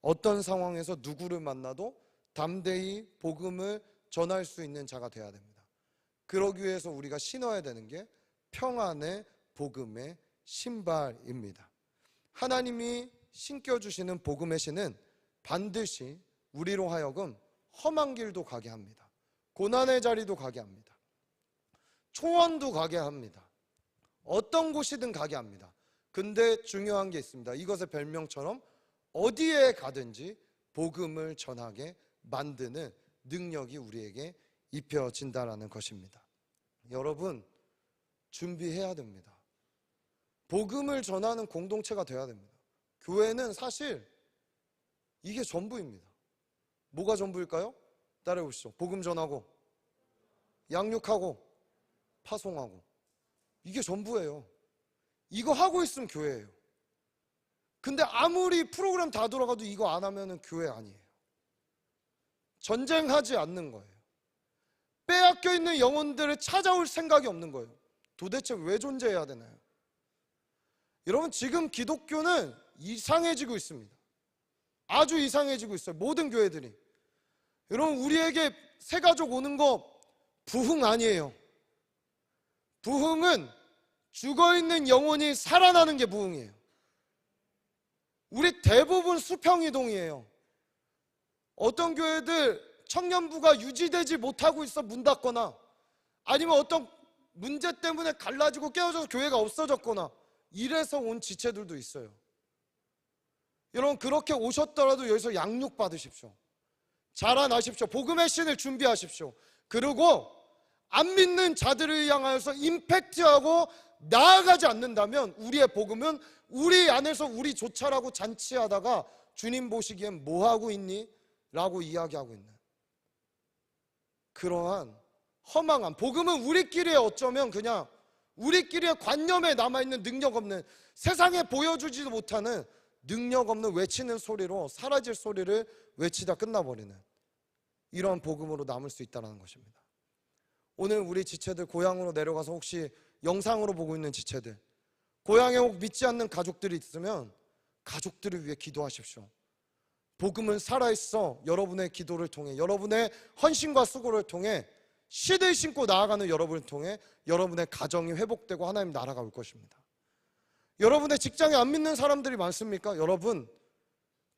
Speaker 1: 어떤 상황에서 누구를 만나도 담대히 복음을 전할 수 있는 자가 되어야 됩니다. 그러기 위해서 우리가 신어야 되는 게 평안의 복음의 신발입니다. 하나님이 신겨주시는 복음의 신은 반드시 우리로 하여금 험한 길도 가게 합니다. 고난의 자리도 가게 합니다. 초원도 가게 합니다. 어떤 곳이든 가게 합니다. 근데 중요한 게 있습니다. 이것의 별명처럼 어디에 가든지 복음을 전하게 만드는 능력이 우리에게 입혀진다는 것입니다. 여러분, 준비해야 됩니다. 복음을 전하는 공동체가 되어야 됩니다. 교회는 사실 이게 전부입니다. 뭐가 전부일까요? 따라해 보시죠. 복음 전하고 양육하고 파송하고, 이게 전부예요. 이거 하고 있으면 교회예요. 근데 아무리 프로그램 다 돌아가도 이거 안 하면 교회 아니에요. 전쟁하지 않는 거예요. 빼앗겨 있는 영혼들을 찾아올 생각이 없는 거예요. 도대체 왜 존재해야 되나요? 여러분, 지금 기독교는 이상해지고 있습니다. 아주 이상해지고 있어요. 모든 교회들이. 여러분, 우리에게 새가족 오는 거 부흥 아니에요. 부흥은 죽어있는 영혼이 살아나는 게 부흥이에요. 우리 대부분 수평이동이에요. 어떤 교회들 청년부가 유지되지 못하고 있어 문 닫거나, 아니면 어떤 문제 때문에 갈라지고 깨어져서 교회가 없어졌거나, 이래서 온 지체들도 있어요. 여러분, 그렇게 오셨더라도 여기서 양육 받으십시오. 자라나십시오. 복음의 신을 준비하십시오. 그리고 안 믿는 자들을 향하여서 임팩트하고 나아가지 않는다면 우리의 복음은 우리 안에서 우리조차라고 잔치하다가 주님 보시기엔 뭐하고 있니? 라고 이야기하고 있는 그러한 허망한, 복음은 우리끼리의 어쩌면 그냥 우리끼리의 관념에 남아있는 능력 없는, 세상에 보여주지도 못하는 능력 없는 외치는 소리로 사라질 소리를 외치다 끝나버리는 이러한 복음으로 남을 수 있다는 것입니다. 오늘 우리 지체들 고향으로 내려가서 혹시 영상으로 보고 있는 지체들, 고향에 혹 믿지 않는 가족들이 있으면 가족들을 위해 기도하십시오. 복음은 살아있어. 여러분의 기도를 통해, 여러분의 헌신과 수고를 통해, 씨를 신고 나아가는 여러분을 통해 여러분의 가정이 회복되고 하나님 나라가 올 것입니다. 여러분의 직장에 안 믿는 사람들이 많습니까? 여러분,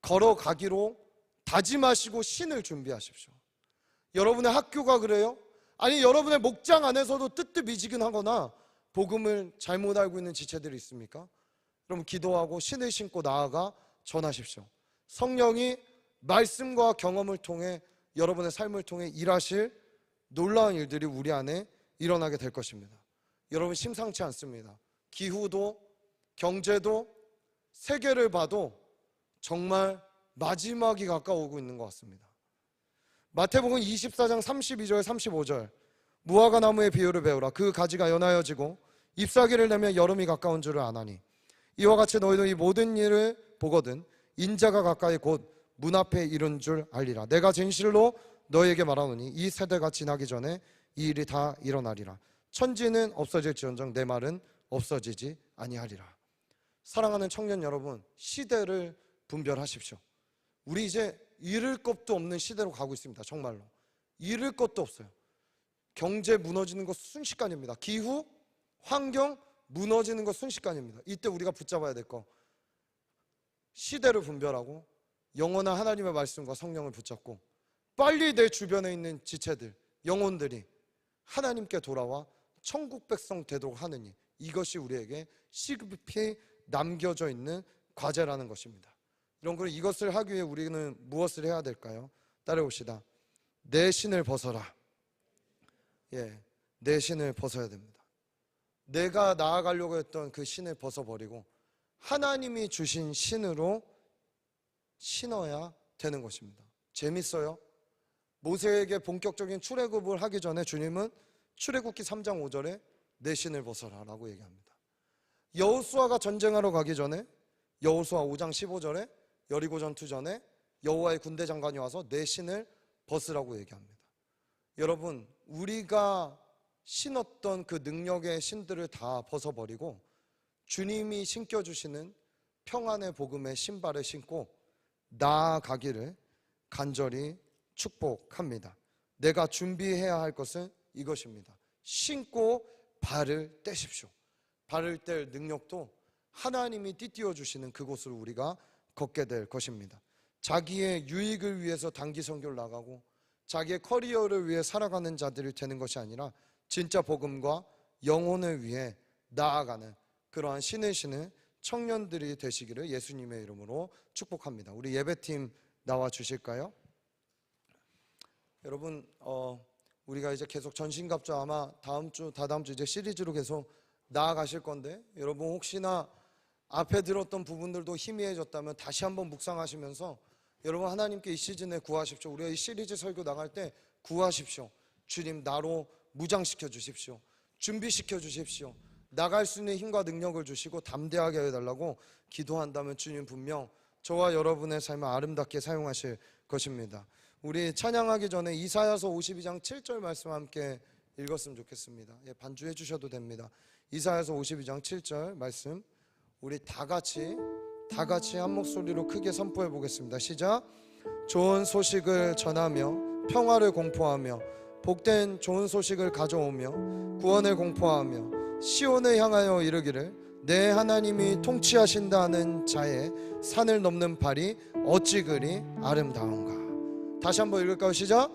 Speaker 1: 걸어가기로 다짐하시고 신을 준비하십시오. 여러분의 학교가 그래요? 아니, 여러분의 목장 안에서도 뜨뜻미지근하거나 복음을 잘못 알고 있는 지체들이 있습니까? 그럼 기도하고 신을 신고 나아가 전하십시오. 성령이 말씀과 경험을 통해 여러분의 삶을 통해 일하실 놀라운 일들이 우리 안에 일어나게 될 것입니다. 여러분, 심상치 않습니다. 기후도 경제도 세계를 봐도 정말 마지막이 가까워오고 있는 것 같습니다. 마태복음 24장 32절 35절, 무화과 나무의 비유를 배우라. 그 가지가 연하여지고 잎사귀를 내면 여름이 가까운 줄을 아나니 이와 같이 너희도 이 모든 일을 보거든 인자가 가까이 곧 문 앞에 이른 줄 알리라. 내가 진실로 너에게 말하노니 이 세대가 지나기 전에 이 일이 다 일어나리라. 천지는 없어질지언정 내 말은 없어지지 아니하리라. 사랑하는 청년 여러분, 시대를 분별하십시오. 우리 이제 잃을 것도 없는 시대로 가고 있습니다. 정말로 잃을 것도 없어요. 경제 무너지는 것 순식간입니다. 기후, 환경 무너지는 것 순식간입니다. 이때 우리가 붙잡아야 될 거, 시대를 분별하고 영원한 하나님의 말씀과 성령을 붙잡고 빨리 내 주변에 있는 지체들, 영혼들이 하나님께 돌아와 천국 백성 되도록 하는 일, 이것이 우리에게 시급히 남겨져 있는 과제라는 것입니다. 여러분, 이것을 하기 위해 우리는 무엇을 해야 될까요? 따라옵시다. 내 신을 벗어라. 내 신을 벗어야 됩니다. 내가 나아가려고 했던 그 신을 벗어버리고 하나님이 주신 신으로 신어야 되는 것입니다. 재밌어요? 모세에게 본격적인 출애굽을 하기 전에 주님은 출애굽기 3장 5절에 내 신을 벗어라 라고 얘기합니다. 여호수아가 전쟁하러 가기 전에 여호수아 5장 15절에 여리고 전투 전에 여호와의 군대 장관이 와서 내 신을 벗으라고 얘기합니다. 여러분, 우리가 신었던 그 능력의 신들을 다 벗어버리고 주님이 신겨주시는 평안의 복음의 신발을 신고 나아가기를 간절히 축복합니다. 내가 준비해야 할 것은 이것입니다. 신고 발을 떼십시오. 발을 뗄 능력도 하나님이 띠띠어 주시는 그곳으로 우리가 걷게 될 것입니다. 자기의 유익을 위해서 단기 선교를 나가고 자기의 커리어를 위해 살아가는 자들이 되는 것이 아니라 진짜 복음과 영혼을 위해 나아가는 그러한 신을 신은 청년들이 되시기를 예수님의 이름으로 축복합니다. 우리 예배팀 나와 주실까요? 여러분, 우리가 이제 계속 전신갑주 아마 다음 주, 다다음 주 이제 시리즈로 계속 나아가실 건데, 여러분 혹시나 앞에 들었던 부분들도 희미해졌다면 다시 한번 묵상하시면서 여러분 하나님께 이 시즌에 구하십시오. 우리가 이 시리즈 설교 나갈 때 구하십시오. 주님, 나로 무장시켜 주십시오. 준비시켜 주십시오. 나갈 수 있는 힘과 능력을 주시고 담대하게 해달라고 기도한다면 주님 분명 저와 여러분의 삶을 아름답게 사용하실 것입니다. 우리 찬양하기 전에 이사야서 52장 7절 말씀 함께 읽었으면 좋겠습니다. 반주해 주셔도 됩니다. 이사야서 52장 7절 말씀 우리 다 같이 한 목소리로 크게 선포해 보겠습니다. 시작. 좋은 소식을 전하며 평화를 공포하며 복된 좋은 소식을 가져오며 구원을 공포하며 시온을 향하여 이르기를 내 하나님이 통치하신다는 자의 산을 넘는 발이 어찌 그리 아름다운가. 다시 한번 읽을까요? 시작.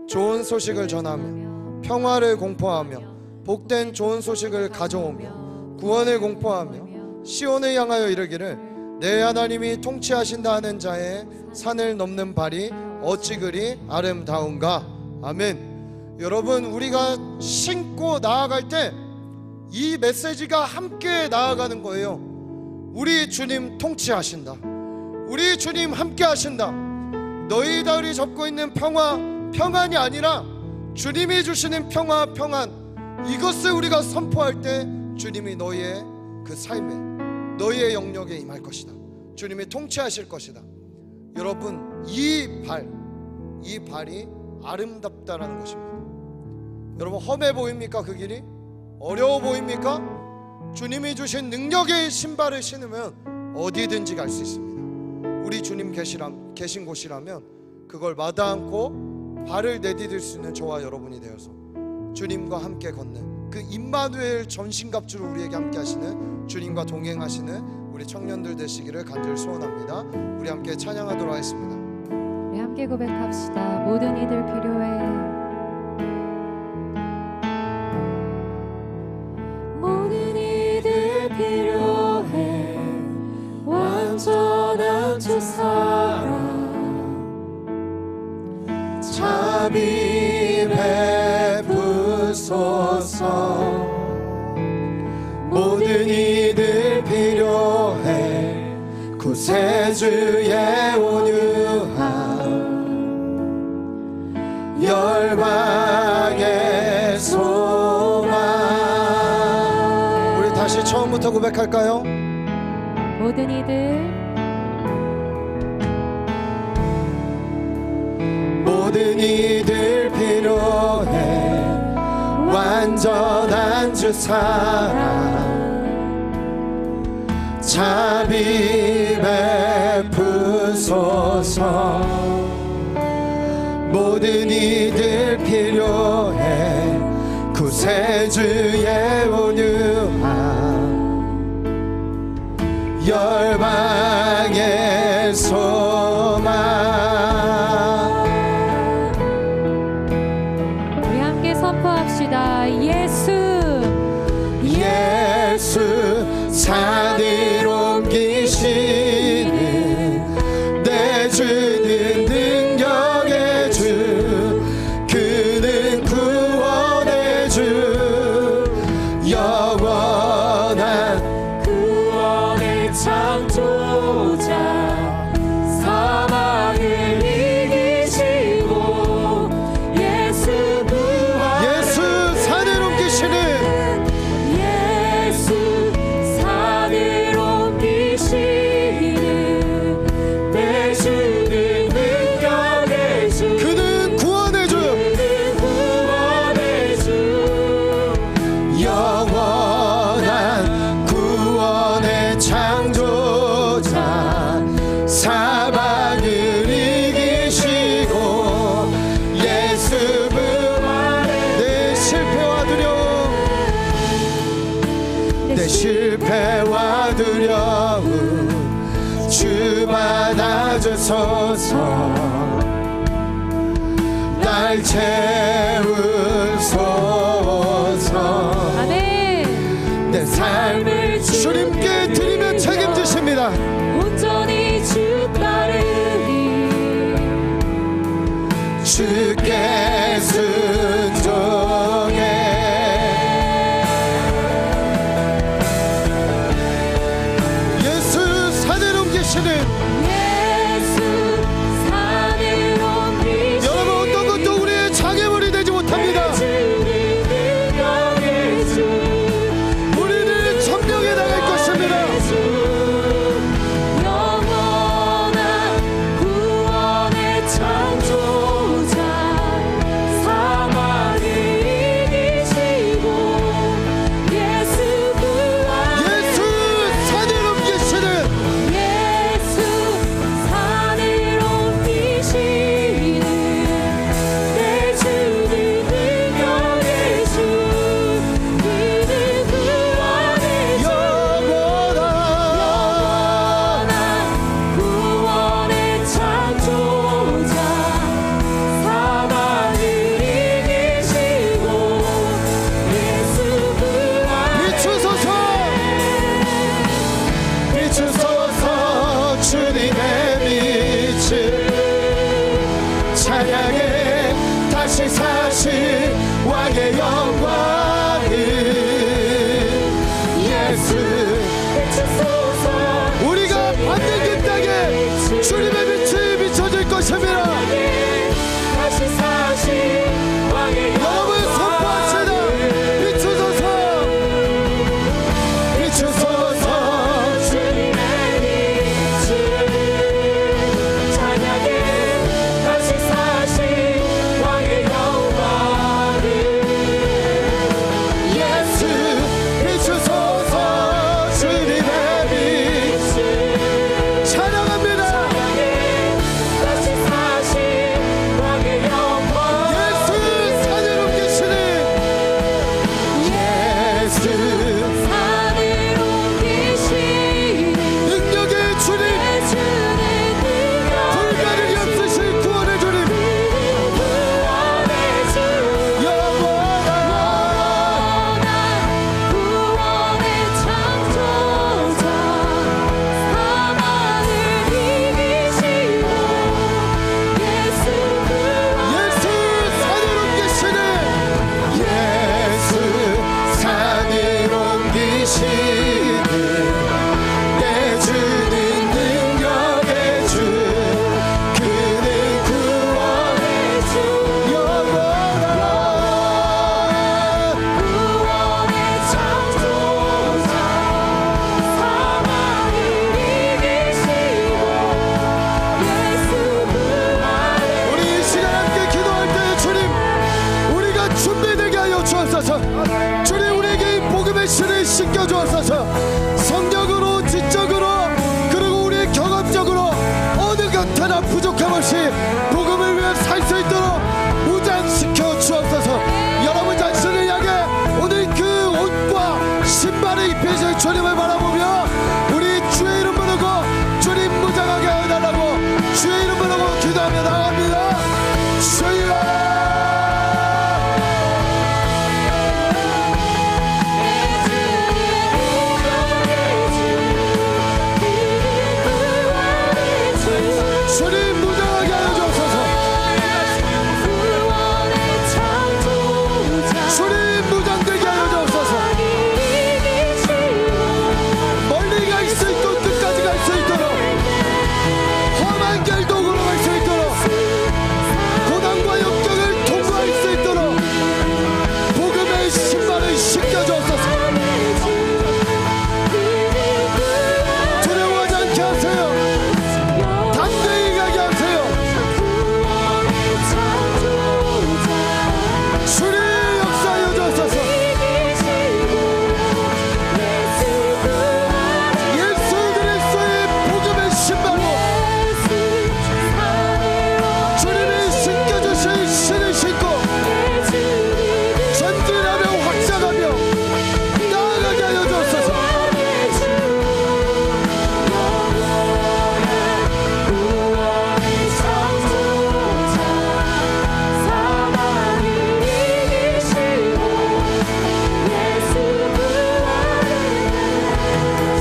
Speaker 1: 좋은 소식을 전하며 평화를 공포하며 복된 좋은 소식을 가져오며 구원을 공포하며 시온을 향하여 이르기를 내 하나님이 통치하신다는 자의 산을 넘는 발이 어찌 그리 아름다운가. 아멘. 여러분, 우리가 신고 나아갈 때 이 메시지가 함께 나아가는 거예요. 우리 주님 통치하신다. 우리 주님 함께 하신다. 너희들이 접고 있는 평안이 아니라 주님이 주시는 평안, 이것을 우리가 선포할 때 주님이 너희의 그 삶에, 너희의 영역에 임할 것이다. 주님이 통치하실 것이다. 여러분, 이 발이 아름답다라는 것입니다. 여러분, 험해 보입니까? 그 길이 어려워 보입니까? 주님이 주신 능력의 신발을 신으면 어디든지 갈 수 있습니다. 우리 주님 계신 곳이라면 그걸 마다않고 발을 내디딜 수 있는 저와 여러분이 되어서 주님과 함께 걷는 그 임마누엘 전신갑주로 우리에게 함께 하시는 주님과 동행하시는 우리 청년들 되시기를 간절히 소원합니다. 우리 함께 찬양하도록 하겠습니다.
Speaker 2: 우리 함께 고백합시다. 모든 이들 필요해. 모든 이들 필요해. 완전한 두 사랑
Speaker 1: 자비 베푸소서. 모든 이들 필요해. 구세주의 온유함 열방의 소망. 우리 다시 처음부터 고백할까요?
Speaker 2: 모든 이들
Speaker 3: 모든 이들 필요해 완전한 주 사랑 자비 베푸소서 모든 이들 필요해 구세주의 온유함 열방의 소망
Speaker 2: 우리 함께 선포합시다. 예수
Speaker 3: 산을 옮기시는 내 주는 능력의 주 그는 구원의 주 영원한 구원의 창조자 사망을 이기시고 예수 부활 예수 산을 옮기시는 실패와 두려움 주 받아주소서 날 채우소서
Speaker 2: 아멘.
Speaker 3: 내 삶을 주님께 드리며 책임지십니다.
Speaker 2: 온전히 주 따르리
Speaker 3: 주께 순종해 여러분 어떤 것도 우리의 장애물이 되지 못합니다. 우리는 천명에 나갈 것입니다. 신발을 입히신 주님을 바라보며 우리 주의 이름 부르고 주님 무장하게 해달라고 주의 이름 부르고 기도하며 나갑니다. 주여 주님 무장하게 하여 주옵소서. 주님 무장되게 하여 주옵소서. 멀리 갈 수 있도록 끝까지 갈 수 있도록 험한 길도 걸어갈 수 있도록 고난과 역경을 통과할 수 있도록 복음의 신발을 신겨 주옵소서. 두려워하지 않게 하세요. 담대히 가게 하세요. 주님 역사하여 주옵소서. 예수 그리스도의 복음의 신발로 주님이 신겨주신 신을 신고 전진하며 확장하며 나아가게 하여 주옵소서.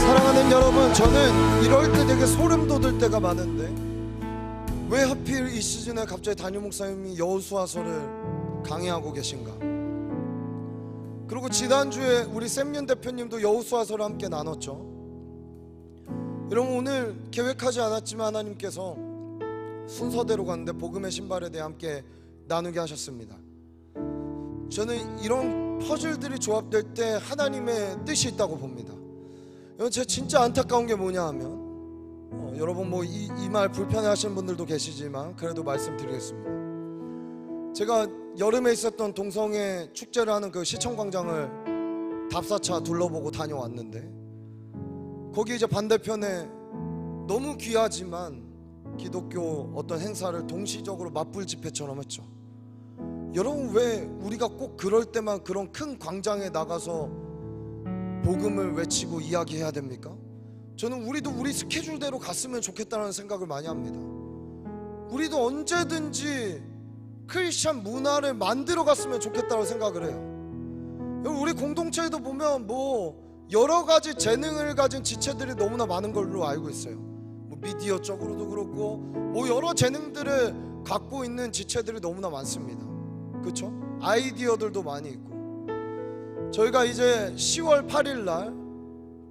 Speaker 3: 사랑하는 여러분, 저는 이럴 때 되게 소름 돋을 때가 많은데 왜 하필 이 시즌에 갑자기 담임 목사님이 여호수아서를 강의하고 계신가? 그리고 지난주에 우리 샘윤 대표님도 여호수아서를 함께 나눴죠. 여러분, 오늘 계획하지 않았지만 하나님께서 순서대로 갔는데 복음의 신발에 대해 함께 나누게 하셨습니다. 저는 이런 퍼즐들이 조합될 때 하나님의 뜻이 있다고 봅니다. 여러분, 제 진짜 안타까운 게 뭐냐 하면 여러분 뭐 이 말 불편해하시는 분들도 계시지만 그래도 말씀드리겠습니다. 제가 여름에 있었던 동성애 축제를 하는 그 시청광장을 답사차 둘러보고 다녀왔는데 거기 이제 반대편에 너무 귀하지만 기독교 어떤 행사를 동시적으로 맞불 집회처럼 했죠. 여러분, 왜 우리가 꼭 그럴 때만 그런 큰 광장에 나가서 복음을 외치고 이야기해야 됩니까? 저는 우리도 우리 스케줄대로 갔으면 좋겠다는 생각을 많이 합니다. 우리도 언제든지 크리스찬 문화를 만들어 갔으면 좋겠다고 생각을 해요. 우리 공동체에도 보면 뭐 여러 가지 재능을 가진 지체들이 너무나 많은 걸로 알고 있어요. 뭐 미디어 쪽으로도 그렇고 뭐 여러 재능들을 갖고 있는 지체들이 너무나 많습니다. 그렇죠? 아이디어들도 많이 있고. 저희가 이제 10월 8일 날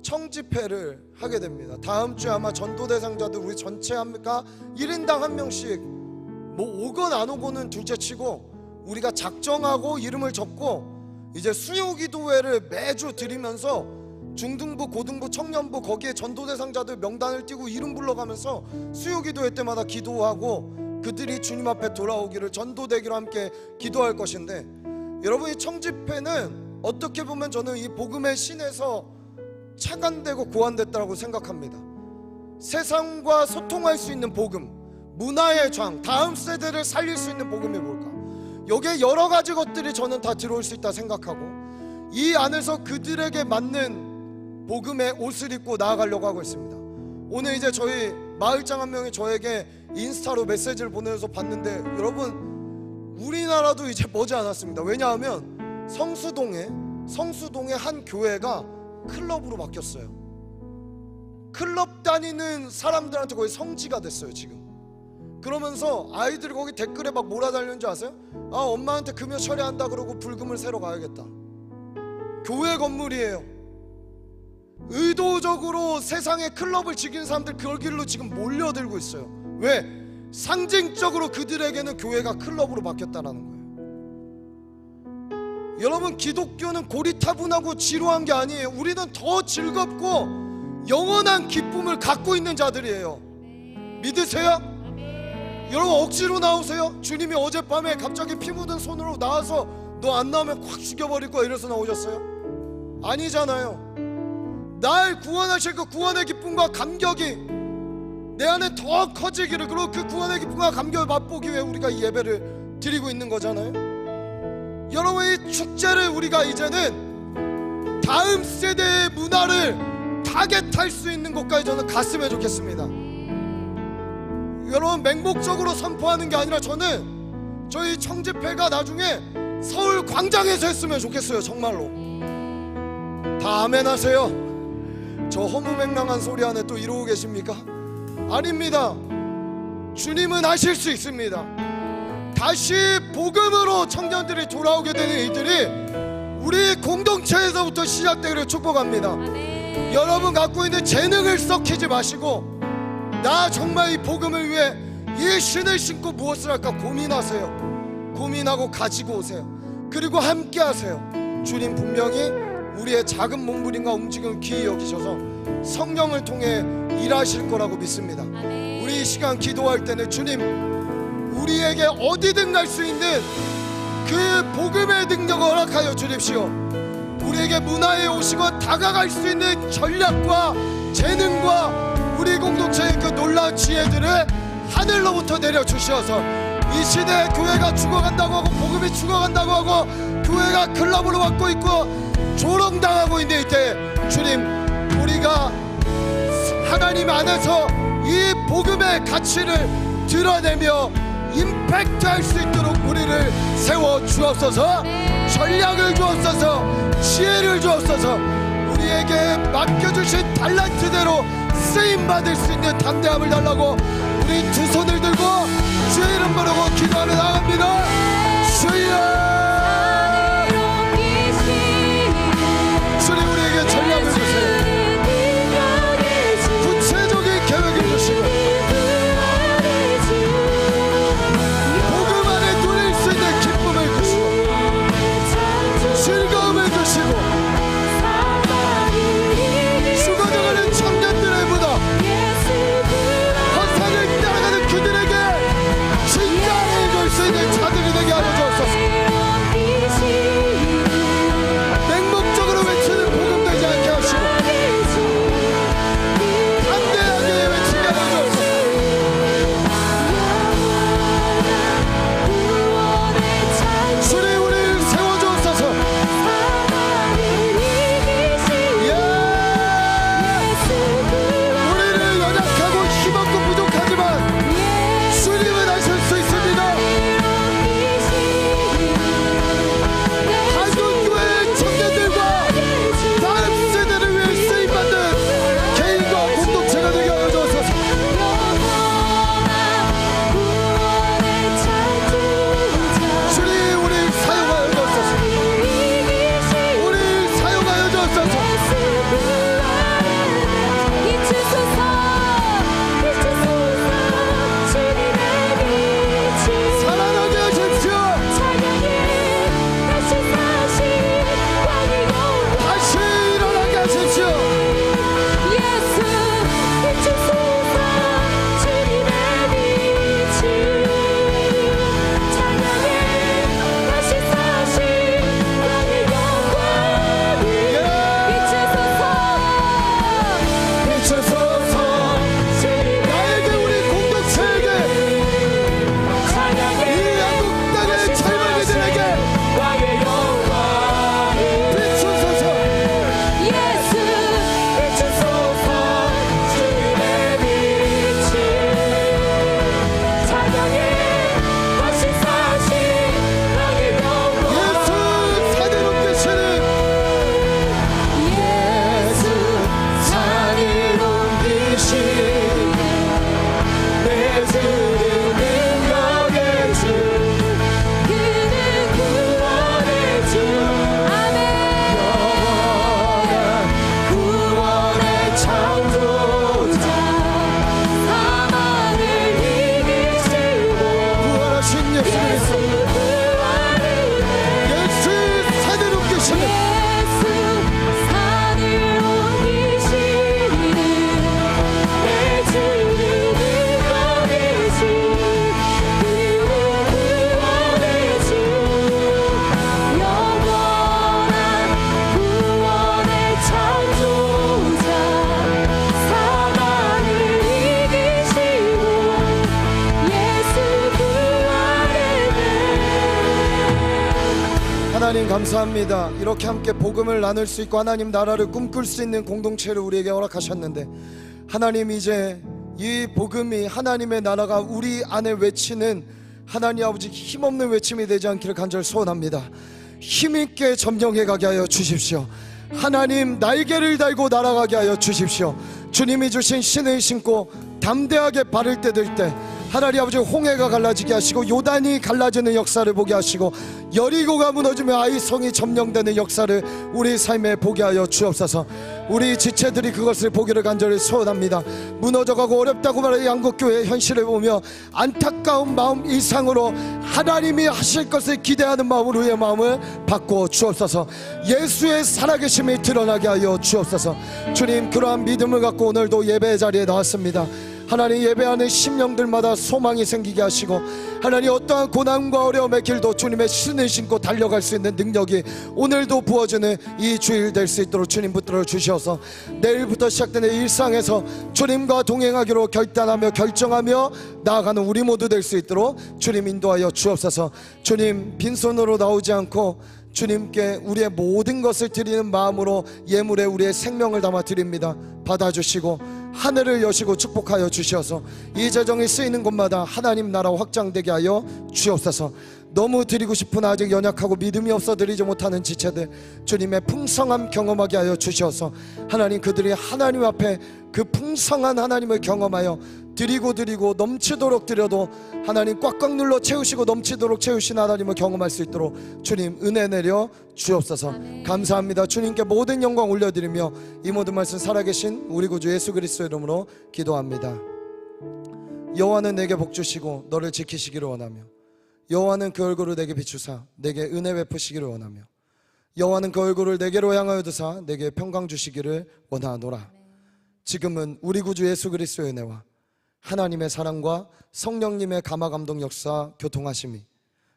Speaker 3: 청집회를 하게 됩니다. 다음 주에 아마 전도 대상자들 우리 전체 합니까? 1인당 한 명씩 뭐 오건 안 오고는 둘째치고 우리가 작정하고 이름을 적고 이제 수요기도회를 매주 드리면서 중등부, 고등부, 청년부 거기에 전도 대상자들 명단을 띄고 이름 불러가면서 수요기도회 때마다 기도하고 그들이 주님 앞에 돌아오기를 전도되기로 함께 기도할 것인데, 여러분, 이 청집회는 어떻게 보면 저는 이 복음의 신에서 착안되고 고안됐다고 생각합니다. 세상과 소통할 수 있는 복음, 문화의 장, 다음 세대를 살릴 수 있는 복음이 뭘까? 여기에 여러 가지 것들이 저는 다 들어올 수 있다 생각하고 이 안에서 그들에게 맞는 복음의 옷을 입고 나아가려고 하고 있습니다. 오늘 이제 저희 마을장 한 명이 저에게 인스타로 메시지를 보내서 봤는데, 여러분, 우리나라도 이제 머지않았습니다. 왜냐하면 성수동에 한 교회가 클럽으로 바뀌었어요. 클럽 다니는 사람들한테 거의 성지가 됐어요 지금. 그러면서 아이들이 거기 댓글에 막 몰아달리는 줄 아세요? 아, 엄마한테 금요 철회한다 그러고 불금을 새러 가야겠다. 교회 건물이에요. 의도적으로 세상의 클럽을 즐기는 사람들 그 길로 지금 몰려들고 있어요. 왜? 상징적으로 그들에게는 교회가 클럽으로 바뀌었다는 거예요. 여러분, 기독교는 고리타분하고 지루한 게 아니에요. 우리는 더 즐겁고 영원한 기쁨을 갖고 있는 자들이에요. 믿으세요? 여러분, 억지로 나오세요? 주님이 어젯밤에 갑자기 피 묻은 손으로 나와서 너 안 나오면 콱 죽여버릴 거야 이래서 나오셨어요? 아니잖아요. 날 구원하실 그 구원의 기쁨과 감격이 내 안에 더 커지기를, 그리고 그 구원의 기쁨과 감격을 맛보기 위해 우리가 이 예배를 드리고 있는 거잖아요. 여러분, 이 축제를 우리가 이제는 다음 세대의 문화를 타겟할 수 있는 곳까지 저는 갔으면 좋겠습니다. 여러분, 맹목적으로 선포하는 게 아니라 저는 저희 청집회가 나중에 서울 광장에서 했으면 좋겠어요. 정말로. 다 아멘 하세요. 저 허무맹랑한 소리 안에 또 이러고 계십니까? 아닙니다. 주님은 하실 수 있습니다. 다시 복음으로 청년들이 돌아오게 되는 일들이 우리 공동체에서부터 시작되기를 축복합니다.
Speaker 2: 아멘.
Speaker 3: 여러분 갖고 있는 재능을 썩히지 마시고, 나 정말 이 복음을 위해 이 신을 신고 무엇을 할까 고민하세요. 고민하고 가지고 오세요. 그리고 함께 하세요. 주님 분명히 우리의 작은 몸부림과 움직임을 귀히 여기셔서 성령을 통해 일하실 거라고 믿습니다.
Speaker 2: 아멘.
Speaker 3: 우리 이 시간 기도할 때는 주님, 우리에게 어디든 갈 수 있는 그 복음의 능력을 허락하여 주십시오. 우리에게 문화에 오시고 다가갈 수 있는 전략과 재능과 우리 공동체의 그 놀라운 지혜들을 하늘로부터 내려주셔서 이 시대에 교회가 죽어간다고 하고 복음이 죽어간다고 하고 교회가 클럽으로 받고 있고 조롱당하고 있는 이때 주님, 우리가 하나님 안에서 이 복음의 가치를 드러내며 임팩트 할 수 있도록 우리를 세워 주옵소서. 전략을 주옵소서. 지혜를 주옵소서. 우리에게 맡겨주신 달란트대로 쓰임받을 수 있는 담대함을 달라고 우리 두 손을 들고 주의 이름 부르고 기도하며 나갑니다. 주여, 주님 우리에게 전략을 주세요. 구체적인 계획을 주시고 복음 안에 누릴 수 있는 기쁨을 주시고 즐거움을 주시고 죽어져가는 청년들의 문화, 헌상을 따라가는 그들에게 진짜를 줄 수 있는 자들이 되게 하여 주옵소서. 감사합니다. 이렇게 함께 복음을 나눌 수 있고 하나님 나라를 꿈꿀 수 있는 공동체를 우리에게 허락하셨는데, 하나님 이제 이 복음이 하나님의 나라가 우리 안에 외치는 하나님 아버지 힘없는 외침이 되지 않기를 간절히 소원합니다. 힘있게 점령해 가게 하여 주십시오. 하나님 날개를 달고 날아가게 하여 주십시오. 주님이 주신 신을 신고 담대하게 발을 떼들 때 하나님 아버지 홍해가 갈라지게 하시고 요단이 갈라지는 역사를 보게 하시고 여리고가 무너지며 아이성이 점령되는 역사를 우리 삶에 보게 하여 주옵소서. 우리 지체들이 그것을 보기를 간절히 소원합니다. 무너져가고 어렵다고 말하는 양국교회의 현실을 보며 안타까운 마음 이상으로 하나님이 하실 것을 기대하는 마음으로 우리의 마음을 바꾸어 주옵소서. 예수의 살아계심이 드러나게 하여 주옵소서. 주님, 그러한 믿음을 갖고 오늘도 예배 자리에 나왔습니다. 하나님, 예배하는 심령들마다 소망이 생기게 하시고 하나님 어떠한 고난과 어려움의 길도 주님의 신을 신고 달려갈 수 있는 능력이 오늘도 부어지는 이 주일 될 수 있도록 주님 붙들어 주셔서 내일부터 시작되는 일상에서 주님과 동행하기로 결단하며 결정하며 나아가는 우리 모두 될 수 있도록 주님 인도하여 주옵소서. 주님, 빈손으로 나오지 않고 주님께 우리의 모든 것을 드리는 마음으로 예물에 우리의 생명을 담아 드립니다. 받아주시고 하늘을 여시고 축복하여 주셔서 이 재정이 쓰이는 곳마다 하나님 나라 확장되게 하여 주옵소서. 너무 드리고 싶은 아직 연약하고 믿음이 없어 드리지 못하는 지체들 주님의 풍성함 경험하게 하여 주셔서 하나님 그들이 하나님 앞에 그 풍성한 하나님을 경험하여 드리고 넘치도록 드려도 하나님 꽉꽉 눌러 채우시고 넘치도록 채우신 하나님을 경험할 수 있도록 주님 은혜 내려 주옵소서.
Speaker 2: 아멘.
Speaker 3: 감사합니다. 주님께 모든 영광 올려드리며 이 모든 말씀 살아계신 우리 구주 예수 그리스도의 이름으로 기도합니다. 여호와는 내게 복 주시고 너를 지키시기를 원하며 여호와는 그 얼굴을 내게 비추사 내게 은혜 베푸시기를 원하며 여호와는 그 얼굴을 내게로 향하여 두사 내게 평강 주시기를 원하노라. 지금은 우리 구주 예수 그리스도의 은혜와 하나님의 사랑과 성령님의 감화감동 역사 교통하심이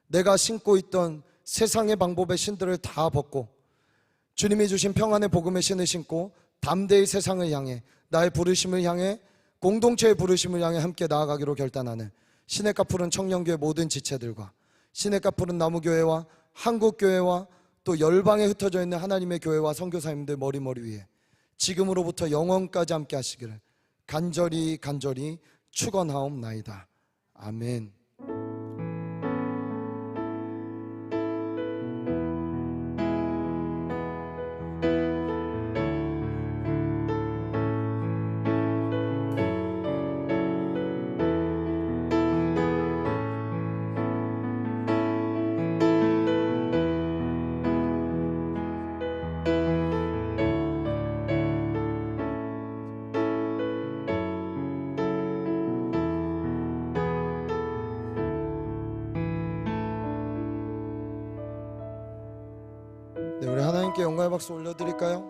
Speaker 3: 내가 신고 있던 세상의 방법의 신들을 다 벗고 주님이 주신 평안의 복음의 신을 신고 담대히 세상을 향해 나의 부르심을 향해 공동체의 부르심을 향해 함께 나아가기로 결단하는 시냇가 푸른 청년교회 모든 지체들과 시냇가 푸른 나무교회와 한국교회와 또 열방에 흩어져 있는 하나님의 교회와 선교사님들 머리머리 위에 지금으로부터 영원까지 함께 하시기를 간절히 축원하옵나이다. 아멘. 네, 우리 하나님께 영광의 박수 올려드릴까요?